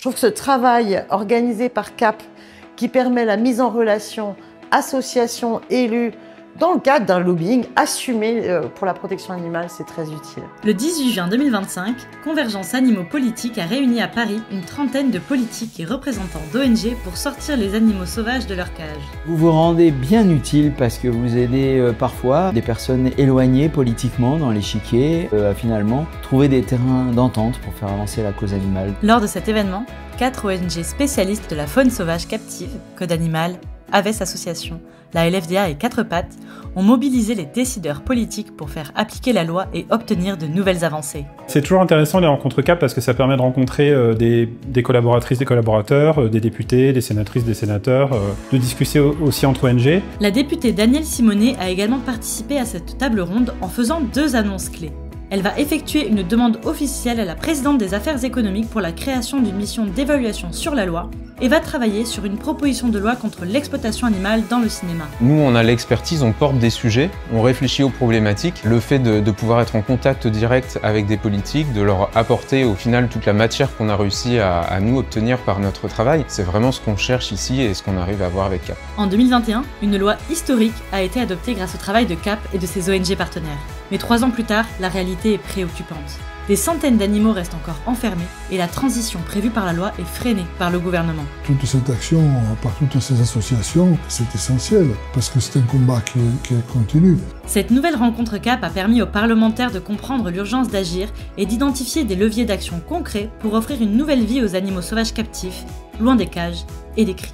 trouve que ce travail organisé par CAP, qui permet la mise en relation associations, élus, dans le cadre d'un lobbying assumé pour la protection animale, c'est très utile. Le 18 juin 2025, Convergence Animaux Politiques a réuni à Paris une trentaine de politiques et représentants d'ONG pour sortir les animaux sauvages de leur cage. Vous vous rendez bien utile parce que vous aidez parfois des personnes éloignées politiquement dans l'échiquier à finalement trouver des terrains d'entente pour faire avancer la cause animale. Lors de cet événement, 4 ONG spécialistes de la faune sauvage captive, Code Animal, Aves Association, la LFDA et 4 pattes ont mobilisé les décideurs politiques pour faire appliquer la loi et obtenir de nouvelles avancées. C'est toujours intéressant les rencontres CAP parce que ça permet de rencontrer des collaboratrices, des collaborateurs, des députés, des sénatrices, des sénateurs, de discuter aussi entre ONG. La députée Danielle Simonet a également participé à cette table ronde en faisant 2 annonces clés. Elle va effectuer une demande officielle à la présidente des Affaires économiques pour la création d'une mission d'évaluation sur la loi et va travailler sur une proposition de loi contre l'exploitation animale dans le cinéma. Nous, on a l'expertise, on porte des sujets, on réfléchit aux problématiques. Le fait de pouvoir être en contact direct avec des politiques, de leur apporter au final toute la matière qu'on a réussi à nous obtenir par notre travail, c'est vraiment ce qu'on cherche ici et ce qu'on arrive à voir avec CAP. En 2021, une loi historique a été adoptée grâce au travail de CAP et de ses ONG partenaires. Mais 3 ans plus tard, la réalité est préoccupante. Des centaines d'animaux restent encore enfermés et la transition prévue par la loi est freinée par le gouvernement. Toute cette action par toutes ces associations, c'est essentiel parce que c'est un combat qui continue. Cette nouvelle rencontre CAP a permis aux parlementaires de comprendre l'urgence d'agir et d'identifier des leviers d'action concrets pour offrir une nouvelle vie aux animaux sauvages captifs, loin des cages et des cris.